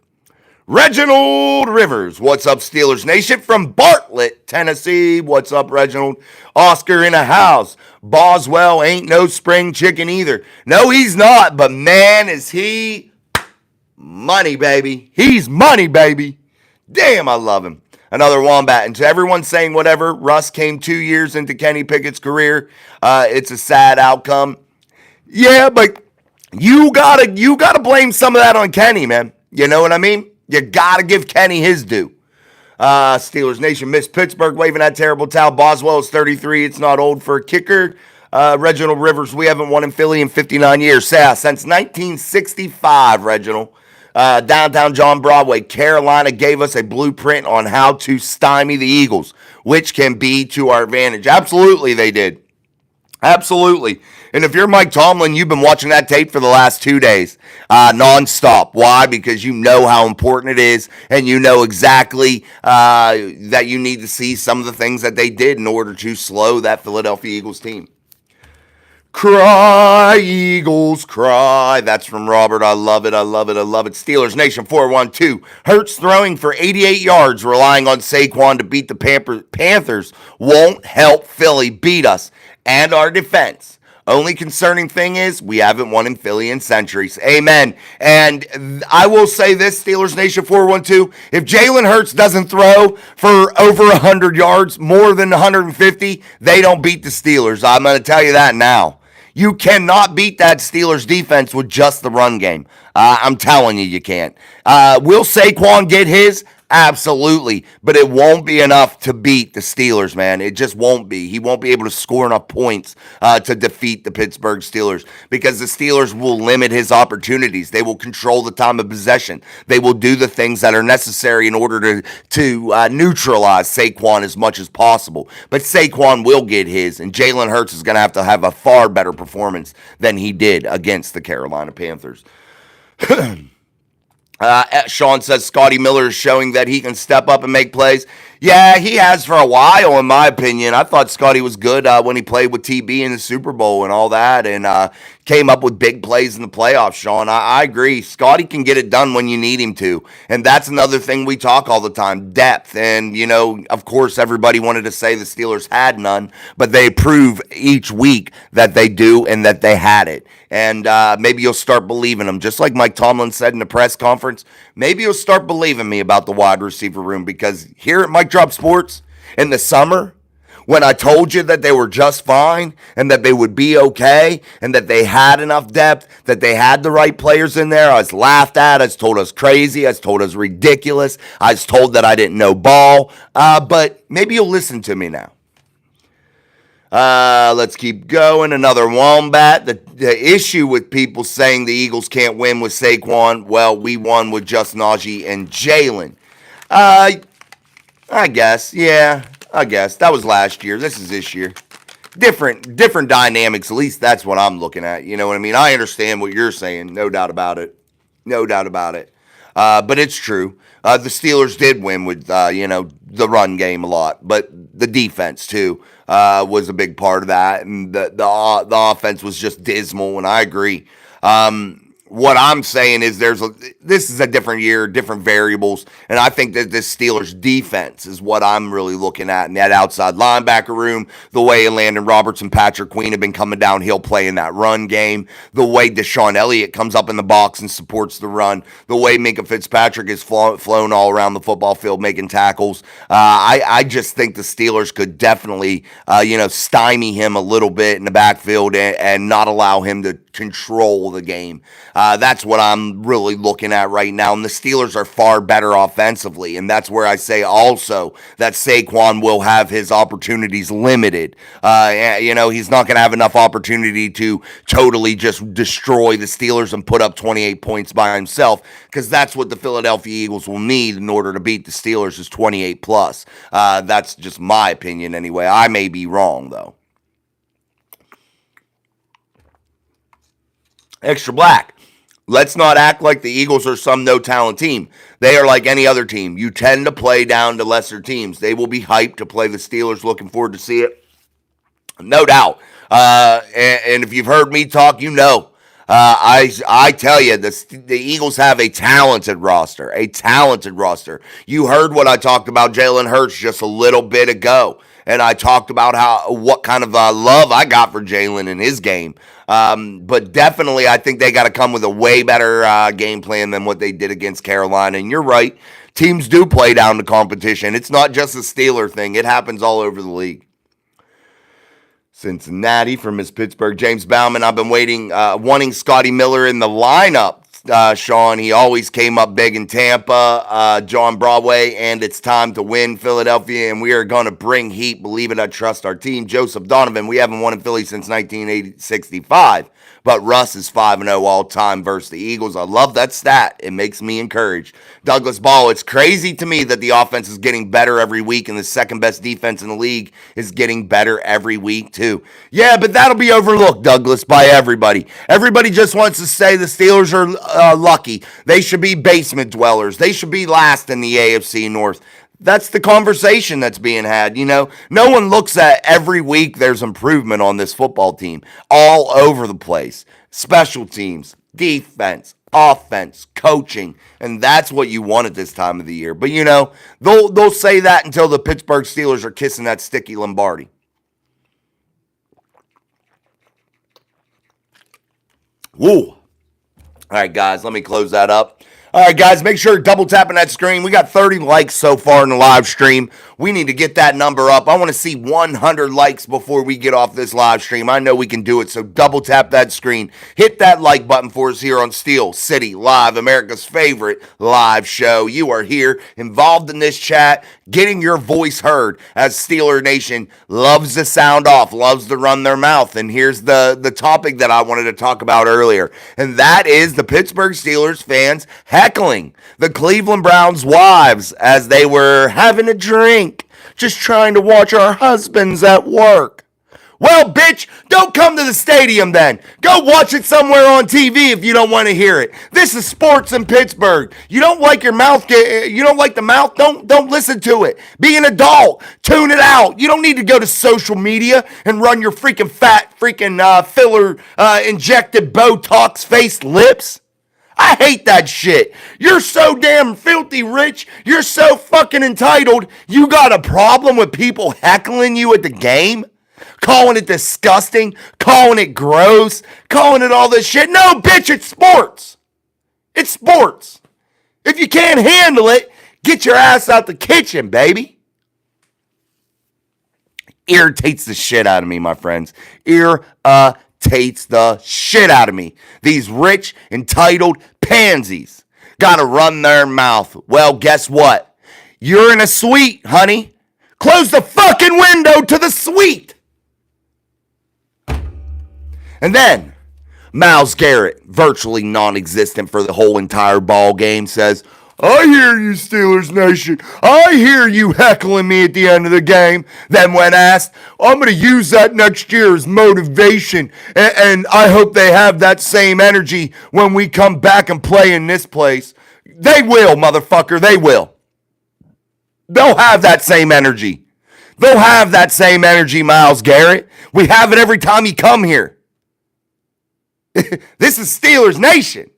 Reginald Rivers, what's up, Steelers Nation? From Bartlett, Tennessee. What's up, Reginald? Oscar in the house. Boswell ain't no spring chicken either. No, he's not, but man, is he money, baby. He's money, baby. Damn, I love him. Another Wombat. And to everyone saying whatever, Russ came 2 years into Kenny Pickett's career. It's a sad outcome. Yeah, but you gotta blame some of that on Kenny, man. You know what I mean? You gotta give Kenny his due. Steelers Nation missed Pittsburgh waving that terrible towel. Boswell is 33. It's not old for a kicker. Reginald Rivers, we haven't won in Philly in 59 years. Since 1965, Reginald. Downtown John Broadway, Carolina gave us a blueprint on how to stymie the Eagles, which can be to our advantage. Absolutely, they did. Absolutely. And if you're Mike Tomlin, you've been watching that tape for the last 2 days, nonstop. Why? Because you know how important it is, and you know exactly that you need to see some of the things that they did in order to slow that Philadelphia Eagles team. Cry, Eagles, cry. That's from Robert. I love it. I love it. I love it. Steelers Nation 412. Hurts throwing for 88 yards, relying on Saquon to beat the Panthers won't help Philly beat us and our defense. Only concerning thing is we haven't won in Philly in centuries. Amen. And I will say this, Steelers Nation 412, if Jalen Hurts doesn't throw for over 100 yards, more than 150, they don't beat the Steelers. I'm going to tell you that now. You cannot beat that Steelers defense with just the run game. I'm telling you, you can't. Will Saquon get his? Absolutely, but it won't be enough to beat the Steelers, man. It just won't be. He won't be able to score enough points to defeat the Pittsburgh Steelers because the Steelers will limit his opportunities. They will control the time of possession. They will do the things that are necessary in order to neutralize Saquon as much as possible. But Saquon will get his, and Jalen Hurts is going to have a far better performance than he did against the Carolina Panthers. Sean says Scotty Miller is showing that he can step up and make plays. Yeah, he has for a while, in my opinion. I thought Scotty was good when he played with TB in the Super Bowl and all that, and came up with big plays in the playoffs, Sean. I agree. Scotty can get it done when you need him to, and that's another thing we talk all the time, depth. And, of course, everybody wanted to say the Steelers had none, but they prove each week that they do and that they had it. And maybe you'll start believing them. Just like Mike Tomlin said in the press conference, maybe you'll start believing me about the wide receiver room, because here at Mike Drop Sports in the summer, when I told you that they were just fine and that they would be okay and that they had enough depth, that they had the right players in there, I was laughed at. I was told I was crazy. I was told I was ridiculous. I was told that I didn't know ball. But maybe you'll listen to me now. Let's keep going. Another Wombat. The issue with people saying the Eagles can't win with Saquon, well, we won with just Najee and Jalen. I guess. Yeah, I guess. That was last year. This is this year. Different dynamics. At least that's what I'm looking at. You know what I mean? I understand what you're saying. No doubt about it. No doubt about it. But it's true. The Steelers did win with, the run game a lot. But the defense, too, was a big part of that. And the offense was just dismal, and I agree. What I'm saying is this is a different year, different variables, and I think that this Steelers defense is what I'm really looking at in that outside linebacker room, the way Landon Roberts and Patrick Queen have been coming downhill playing that run game, the way Deshaun Elliott comes up in the box and supports the run, the way Minkah Fitzpatrick is flown all around the football field making tackles. I just think the Steelers could definitely, stymie him a little bit in the backfield and not allow him to control the game. That's what I'm really looking at right now. And the Steelers are far better offensively. And that's where I say also that Saquon will have his opportunities limited. He's not going to have enough opportunity to totally just destroy the Steelers and put up 28 points by himself, because that's what the Philadelphia Eagles will need in order to beat the Steelers is 28 plus. That's just my opinion anyway. I may be wrong, though. Extra Black. Let's not act like the Eagles are some no-talent team. They are like any other team. You tend to play down to lesser teams. They will be hyped to play the Steelers. Looking forward to see it. No doubt. And if you've heard me talk, you know. I tell you, the Eagles have a talented roster. A talented roster. You heard what I talked about Jalen Hurts just a little bit ago. And I talked about what kind of love I got for Jalen in his game. But definitely, I think they got to come with a way better game plan than what they did against Carolina. And you're right. Teams do play down to competition. It's not just a Steeler thing. It happens all over the league. Cincinnati from Miss Pittsburgh. James Bauman, I've been wanting Scotty Miller in the lineup. Sean, he always came up big in Tampa. John Broadway, and it's time to win Philadelphia, and we are going to bring heat. Believe it, I trust our team. Joseph Donovan, we haven't won in Philly since 1965, but Russ is 5-0 all-time versus the Eagles. I love that stat. It makes me encouraged. Douglas Ball, it's crazy to me that the offense is getting better every week, and the second-best defense in the league is getting better every week, too. Yeah, but that'll be overlooked, Douglas, by everybody. Everybody just wants to say the Steelers are lucky. They should be basement dwellers. They should be last in the AFC North. That's the conversation that's being had. No one looks at every week there's improvement on this football team all over the place. Special teams, defense, offense, coaching, and that's what you want at this time of the year. But, they'll say that until the Pittsburgh Steelers are kissing that sticky Lombardi. Woo. All right, guys, let me close that up. All right, guys, make sure to double tapping that screen. We got 30 likes so far in the live stream. We need to get that number up. I want to see 100 likes before we get off this live stream. I know we can do it, so double tap that screen. Hit that like button for us here on Steel City Live, America's favorite live show. You are here, involved in this chat, getting your voice heard as Steeler Nation loves to sound off, loves to run their mouth. And here's the topic that I wanted to talk about earlier, and that is the Pittsburgh Steelers fans heckling the Cleveland Browns' wives as they were having a drink, just trying to watch our husbands at work. Well, bitch, don't come to the stadium then. Go watch it somewhere on TV if you don't want to hear it. This is sports in Pittsburgh. You don't like your mouth, you don't like the mouth, don't listen to it. Be an adult. Tune it out. You don't need to go to social media and run your freaking fat, filler injected Botox faced lips. I hate that shit. You're so damn filthy rich. You're so fucking entitled. You got a problem with people heckling you at the game? Calling it disgusting? Calling it gross? Calling it all this shit? No, bitch, it's sports. It's sports. If you can't handle it, get your ass out the kitchen, baby. Irritates the shit out of me, my friends. Irritates the shit out of me. These rich, entitled pansies gotta run their mouth. Well, guess what? You're in a suite, honey. Close the fucking window to the suite. And then, Myles Garrett, virtually non-existent for the whole entire ball game, says, I hear you, Steelers Nation. I hear you heckling me at the end of the game. Then when asked, I'm going to use that next year as motivation, and I hope they have that same energy when we come back and play in this place. They will, motherfucker. They will. They'll have that same energy. They'll have that same energy, Myles Garrett. We have it every time you come here. This is Steelers Nation.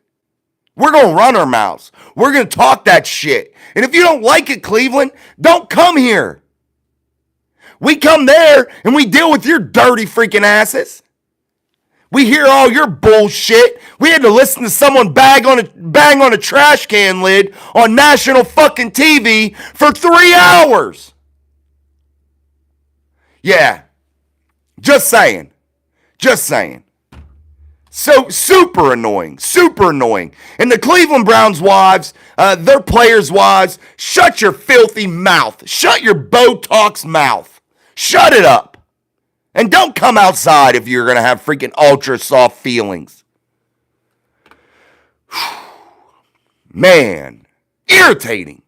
We're going to run our mouths. We're going to talk that shit. And if you don't like it, Cleveland, don't come here. We come there and we deal with your dirty freaking asses. We hear all your bullshit. We had to listen to someone bang on a trash can lid on national fucking TV for 3 hours. Yeah. Just saying. Just saying. So super annoying. And the Cleveland Browns wives, their players' wives, shut your filthy mouth. Shut your Botox mouth. Shut it up. And don't come outside if you're going to have freaking ultra soft feelings. Man, irritating.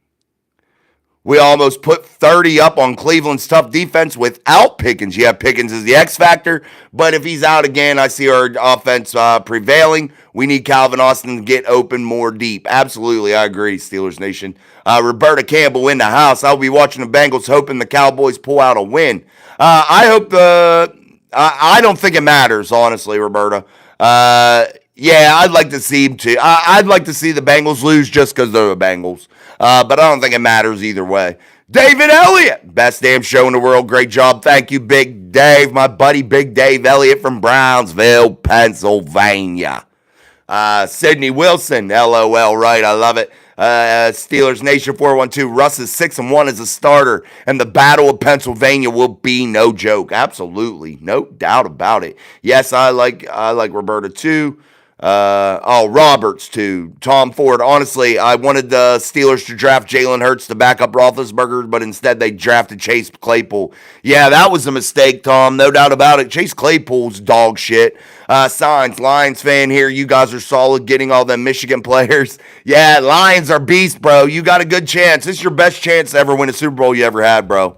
We almost put 30 up on Cleveland's tough defense without Pickens. Yeah, Pickens is the X factor, but if he's out again, I see our offense prevailing. We need Calvin Austin to get open more deep. Absolutely, I agree, Steelers Nation. Roberta Campbell in the house. I'll be watching the Bengals, hoping the Cowboys pull out a win. I don't think it matters, honestly, Roberta. Yeah, I'd like to see him too. I'd like to see the Bengals lose just because they're the Bengals. But I don't think it matters either way. David Elliott, best damn show in the world. Great job. Thank you, Big Dave. My buddy, Big Dave Elliott from Brownsville, Pennsylvania. Sydney Wilson, LOL, right. I love it. Steelers Nation 412. Russ is 6-1 as a starter, and the Battle of Pennsylvania will be no joke. Absolutely, no doubt about it. Yes, I like Roberta too. Roberts too. Tom Ford. Honestly, I wanted the Steelers to draft Jalen Hurts to back up Roethlisberger, but instead they drafted Chase Claypool. Yeah, that was a mistake, Tom. No doubt about it. Chase Claypool's dog shit. Signs, Lions fan here. You guys are solid getting all them Michigan players. Yeah, Lions are beasts, bro. You got a good chance. This is your best chance to ever win a Super Bowl you ever had, bro.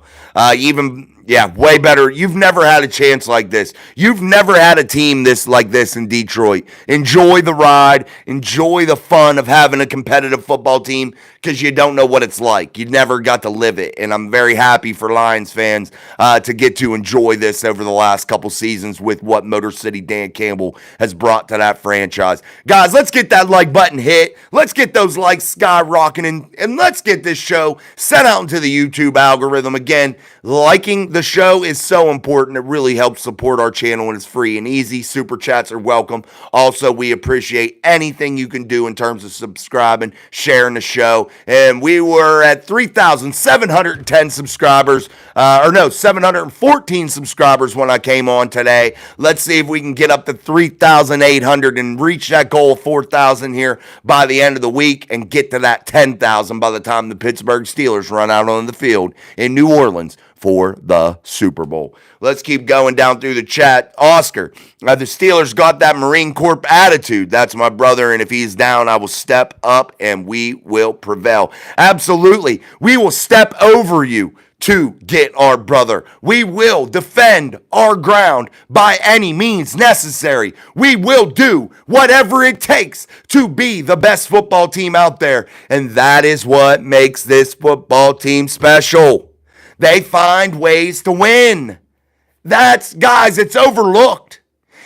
Way better. You've never had a chance like this. You've never had a team like this in Detroit. Enjoy the ride. Enjoy the fun of having a competitive football team because you don't know what it's like. You never got to live it. And I'm very happy for Lions fans to get to enjoy this over the last couple seasons with what Motor City Dan Campbell has brought to that franchise. Guys, let's get that like button hit. Let's get those likes skyrocketing and let's get this show sent out into the YouTube algorithm. Again, liking the the show is so important. It really helps support our channel, and it's free and easy. Super chats are welcome. Also, we appreciate anything you can do in terms of subscribing, sharing the show. And we were at 3,710 subscribers, 714 subscribers when I came on today. Let's see if we can get up to 3,800 and reach that goal of 4,000 here by the end of the week and get to that 10,000 by the time the Pittsburgh Steelers run out on the field in New Orleans for the Super Bowl. Let's keep going down through the chat. Oscar, the Steelers got that Marine Corps attitude. That's my brother, and if he's down, I will step up and we will prevail. Absolutely. We will step over you to get our brother. We will defend our ground by any means necessary. We will do whatever it takes to be the best football team out there. And that is what makes this football team special. They find ways to win. Guys, it's overlooked.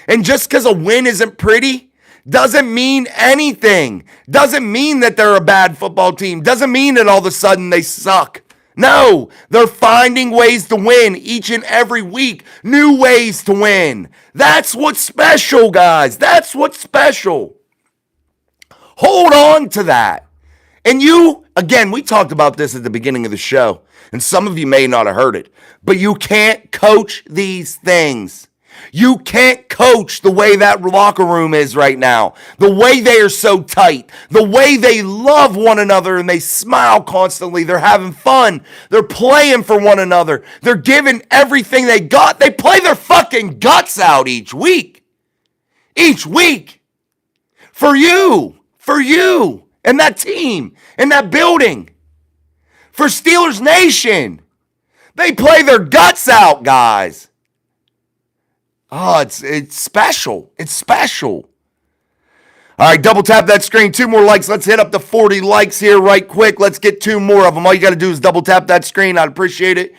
And just because a win isn't pretty doesn't mean anything. Doesn't mean that they're a bad football team. Doesn't mean that all of a sudden they suck. No, they're finding ways to win each and every week. New ways to win. That's what's special, guys. That's what's special. Hold on to that. And you, again, we talked about this at the beginning of the show, and some of you may not have heard it, but you can't coach these things. You can't coach the way that locker room is right now, the way they are so tight, the way they love one another and they smile constantly. They're having fun. They're playing for one another. They're giving everything they got. They play their fucking guts out each week. Each week. For you. And that team. And that building. For Steelers Nation. They play their guts out, guys. Oh, it's special. It's special. All right, double tap that screen. 2 more likes. Let's hit up to 40 likes here right quick. Let's get 2 more of them. All you got to do is double tap that screen. I'd appreciate it.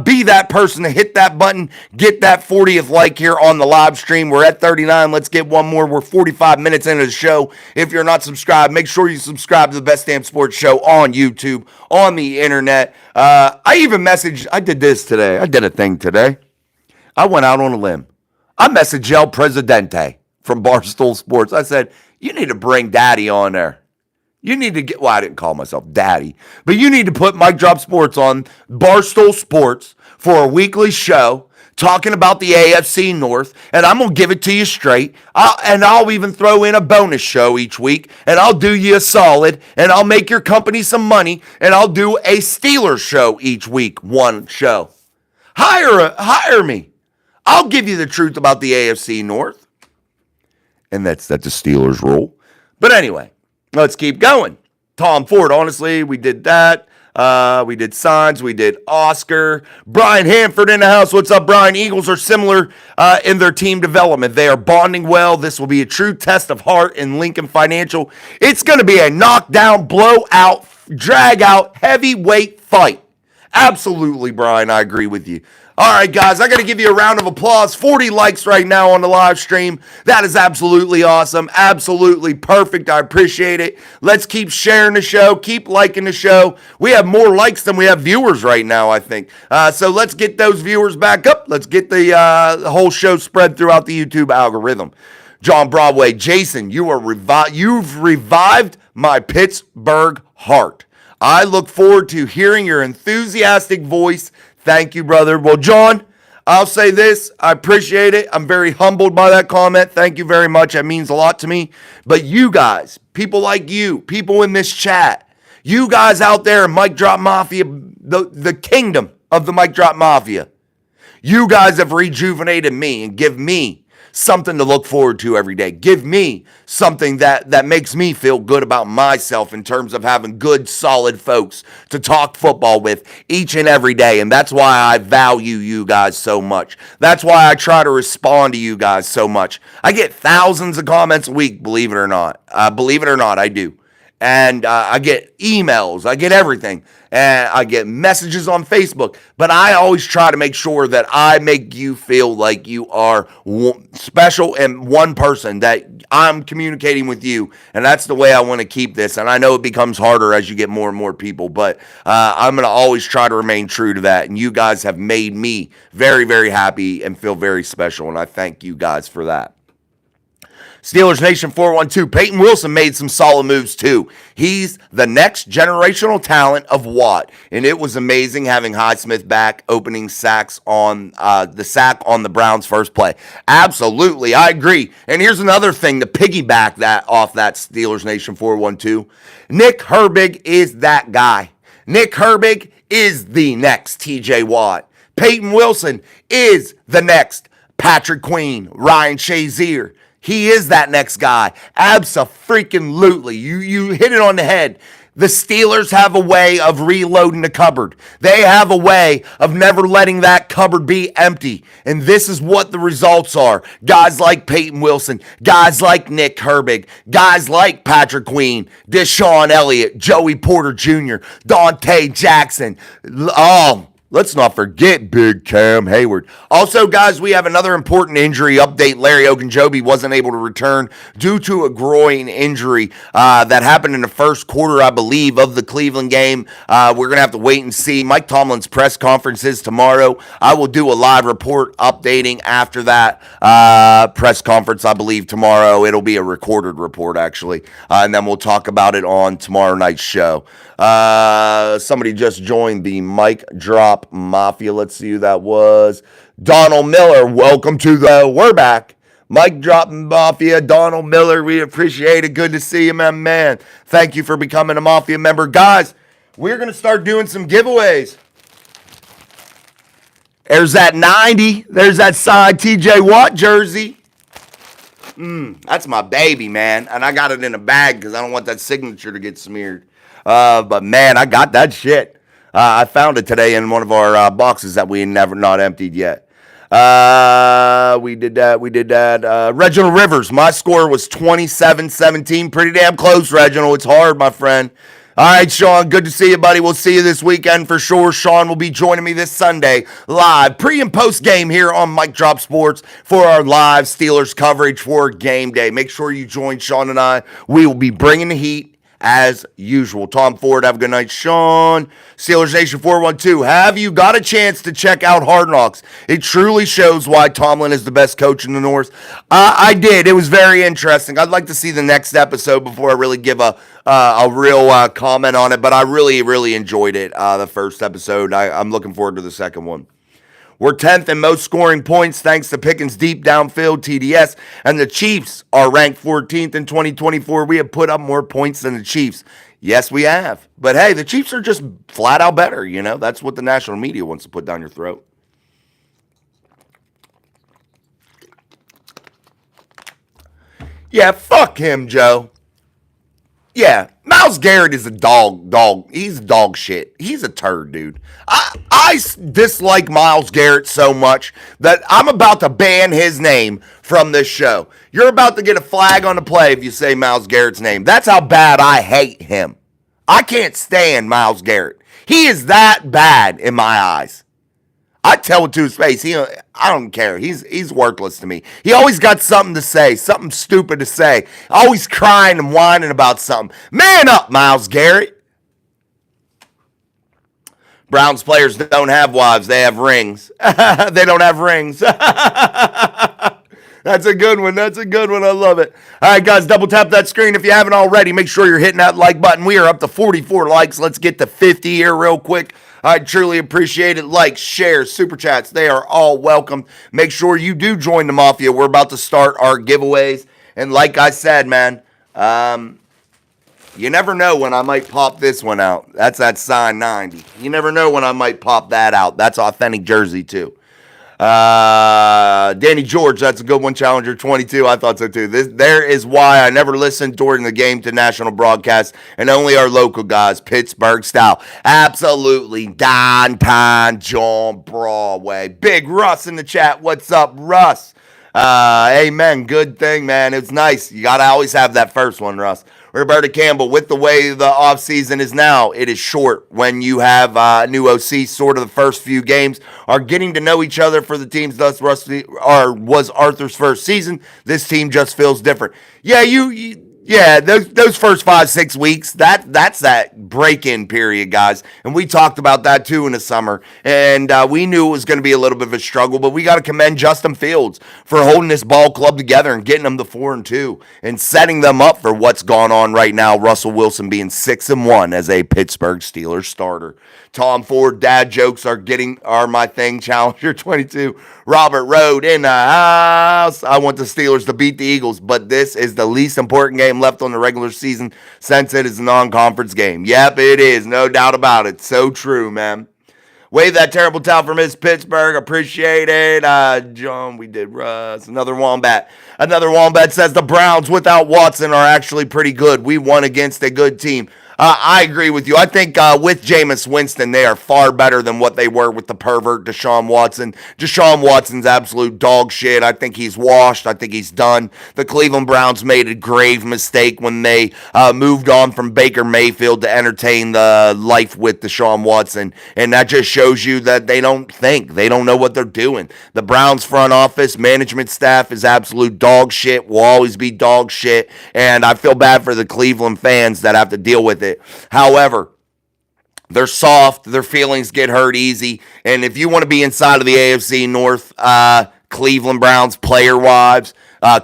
Be that person to hit that button. Get that 40th like here on the live stream. We're at 39. Let's get one more. We're 45 minutes into the show. If you're not subscribed, make sure you subscribe to the Best Damn Sports Show on YouTube, on the internet. I did this today. I did a thing today. I went out on a limb. I messaged El Presidente from Barstool Sports. I said, you need to bring Daddy on there. You need to get, well, I didn't call myself Daddy, but you need to put Mic Drop Sports on Barstool Sports for a weekly show talking about the AFC North, and I'm going to give it to you straight. I'll even throw in a bonus show each week, and I'll do you a solid, and I'll make your company some money, and I'll do a Steelers show each week, one show. Hire me. I'll give you the truth about the AFC North. And that's the Steelers rule. But anyway, let's keep going. Tom Ford, honestly, we did that. We did Signs. We did Oscar. Brian Hanford in the house. What's up, Brian? Eagles are similar in their team development. They are bonding well. This will be a true test of heart in Lincoln Financial. It's going to be a knockdown, blowout, drag-out, heavyweight fight. Absolutely, Brian. I agree with you. All right, guys, I got to give you a round of applause. 40 likes right now on the live stream. That is absolutely awesome. Absolutely perfect. I appreciate it. Let's keep sharing the show. Keep liking the show. We have more likes than we have viewers right now, I think. So let's get those viewers back up. Let's get the whole show spread throughout the YouTube algorithm. John Broadway, Jason, you've revived my Pittsburgh heart. I look forward to hearing your enthusiastic voice. Thank you, brother. Well, John, I'll say this. I appreciate it. I'm very humbled by that comment. Thank you very much. That means a lot to me. But you guys, people like you, people in this chat, you guys out there in Mic Drop Mafia, the kingdom of the Mic Drop Mafia, you guys have rejuvenated me and give me something to look forward to every day. Give me something that makes me feel good about myself in terms of having good, solid folks to talk football with each and every day. And that's why I value you guys so much. That's why I try to respond to you guys so much. I get thousands of comments a week, believe it or not. I do. and I get emails, I get everything, and I get messages on Facebook. But I always try to make sure that I make you feel like you are special and one person, that I'm communicating with you, and that's the way I want to keep this. And I know it becomes harder as you get more and more people, but I'm going to always try to remain true to that. And you guys have made me very, very happy and feel very special, and I thank you guys for that. Steelers Nation 412. Peyton Wilson made some solid moves too. He's the next generational talent of Watt, and it was amazing having Highsmith back, opening sacks on the sack on the Browns' first play. Absolutely, I agree. And here's another thing to piggyback that off that Steelers Nation 412. Nick Herbig is that guy. Nick Herbig is the next TJ Watt. Peyton Wilson is the next Patrick Queen, Ryan Shazier. He is that next guy. Abso-freaking-lutely. You hit it on the head. The Steelers have a way of reloading the cupboard. They have a way of never letting that cupboard be empty. And this is what the results are. Guys like Peyton Wilson, guys like Nick Herbig, guys like Patrick Queen, Deshaun Elliott, Joey Porter Jr., Dante Jackson. Let's not forget Big Cam Hayward. Also, guys, we have another important injury update. Larry Ogunjobi wasn't able to return due to a groin injury that happened in the first quarter, I believe, of the Cleveland game. We're going to have to wait and see. Mike Tomlin's press conference is tomorrow. I will do a live report updating after that press conference, I believe, tomorrow. It'll be a recorded report, actually, and then we'll talk about it on tomorrow night's show. Somebody just joined the Mic Drop Mafia. Let's see who that was. Donald Miller, welcome to the We're Back Mic Drop Mafia. Donald Miller, we appreciate it. Good to see you, my man. Thank you for becoming a Mafia member. Guys, we're going to start doing some giveaways. There's that 90. There's that signed TJ Watt jersey. That's my baby, man. And I got it in a bag because I don't want that signature to get smeared. But man, I got that shit. I found it today in one of our boxes that we not emptied yet. We did that. Reginald Rivers, my score was 27-17. Pretty damn close, Reginald. It's hard, my friend. All right, Sean, good to see you, buddy. We'll see you this weekend for sure. Sean will be joining me this Sunday live, pre- and post-game here on Mic Drop Sports for our live Steelers coverage for game day. Make sure you join Sean and I. We will be bringing the heat as usual. Tom Ford, have a good night. Sean, Steelers Nation 412, have you got a chance to check out Hard Knocks? It truly shows why Tomlin is the best coach in the North. I did. It was very interesting. I'd like to see the next episode before I really give a real comment on it, but I really, really enjoyed it, the first episode. I'm looking forward to the second one. We're 10th in most scoring points thanks to Pickens' deep downfield TDS, and the Chiefs are ranked 14th in 2024. We have put up more points than the Chiefs. Yes, we have. But hey, the Chiefs are just flat out better, you know? That's what the national media wants to put down your throat. Yeah, fuck him, Joe. Yeah, Myles Garrett is a dog. He's dog shit. He's a turd, dude. I dislike Myles Garrett so much that I'm about to ban his name from this show. You're about to get a flag on the play if you say Myles Garrett's name. That's how bad I hate him. I can't stand Myles Garrett. He is that bad in my eyes. I tell it to his face. I don't care. He's worthless to me. He always got something to say, something stupid to say. Always crying and whining about something. Man up, Myles Garrett. Browns players don't have wives. They have rings. They don't have rings. That's a good one. I love it. All right, guys, double tap that screen if you haven't already. Make sure you're hitting that like button. We are up to 44 likes. Let's get to 50 here real quick. I truly appreciate it. Likes, shares, super chats, they are all welcome. Make sure you do join the Mafia. We're about to start our giveaways. And like I said, man, you never know when I might pop this one out. That's that signed 90. You never know when I might pop that out. That's authentic jersey, too. Danny George, that's a good one. Challenger 22, I thought so too. There is why I never listened during the game to national broadcasts, and only our local guys, Pittsburgh style. Absolutely. Downtown John Broadway. Big Russ in the chat. What's up, Russ? Amen. Good thing, man. It's nice. You gotta always have that first one, Russ. Roberta Campbell, with the way the offseason is now, it is short when you have new OC. Sort of the first few games are getting to know each other for the teams. Thus, was Arthur's first season. This team just feels different. Yeah, yeah, those first 5-6 weeks, that's that break-in period, guys. And we talked about that too in the summer. And we knew it was going to be a little bit of a struggle, but we got to commend Justin Fields for holding this ball club together and getting them to 4-2 and setting them up for what's gone on right now. Russell Wilson being 6-1 as a Pittsburgh Steelers starter. Tom Ford, dad jokes are my thing. Challenger 22. Robert Road in the house. I want the Steelers to beat the Eagles, but this is the least important game left on the regular season since it is a non-conference game. Yep, it is. No doubt about it. So true, man. Wave that terrible towel for Miss Pittsburgh. Appreciate it. John, we did Russ. Another Wombat. Another Wombat says the Browns without Watson are actually pretty good. We won against a good team. I agree with you. I think with Jameis Winston, they are far better than what they were with the pervert Deshaun Watson. Deshaun Watson's absolute dog shit. I think he's washed. I think he's done. The Cleveland Browns made a grave mistake when they moved on from Baker Mayfield to entertain the life with Deshaun Watson. And that just shows you that they don't think. They don't know what they're doing. The Browns front office, management staff is absolute dog shit, will always be dog shit. And I feel bad for the Cleveland fans that have to deal with it. However, they're soft, their feelings get hurt easy, and if you want to be inside of the AFC North, Cleveland Browns player wives,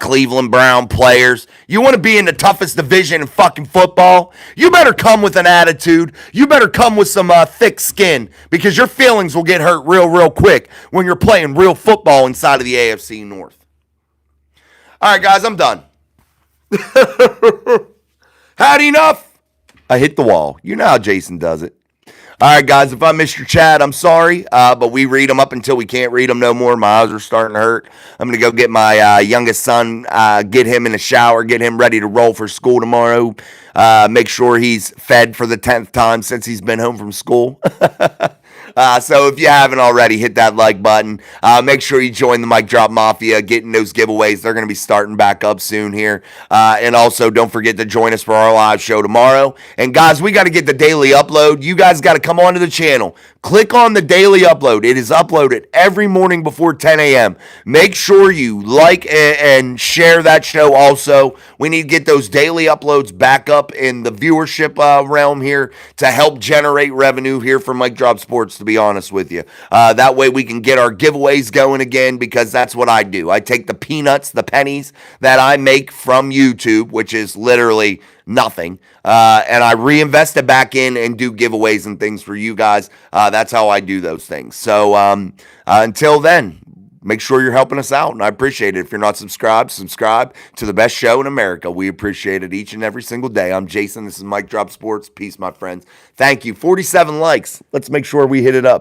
Cleveland Brown players, you want to be in the toughest division in fucking football, you better come with an attitude, you better come with some thick skin, because your feelings will get hurt real quick when you're playing real football inside of the AFC North. All right, guys, I'm done. Had enough? I hit the wall. You know how Jason does it. All right, guys, if I missed your chat, I'm sorry, but we read them up until we can't read them no more. My eyes are starting to hurt. I'm going to go get my youngest son, get him in the shower, get him ready to roll for school tomorrow, make sure he's fed for the 10th time since he's been home from school. So if you haven't already, hit that like button. Make sure you join the Mic Drop Mafia, getting those giveaways. They're going to be starting back up soon here. And also, don't forget to join us for our live show tomorrow. And guys, we got to get the daily upload. You guys got to come onto the channel. Click on the daily upload. It is uploaded every morning before 10 a.m. Make sure you like and share that show also. We need to get those daily uploads back up in the viewership realm here to help generate revenue here for Mic Drop Sports, to be honest with you. That way we can get our giveaways going again, because that's what I do. I take the peanuts, the pennies that I make from YouTube, which is literally nothing, and I reinvest it back in and do giveaways and things for you guys. That's how I do those things. So until then, make sure you're helping us out, and I appreciate it. If you're not subscribed, subscribe to the best show in America. We appreciate it each and every single day. I'm Jason. This is Mic Drop Sports. Peace, my friends. Thank you. 47 likes. Let's make sure we hit it up.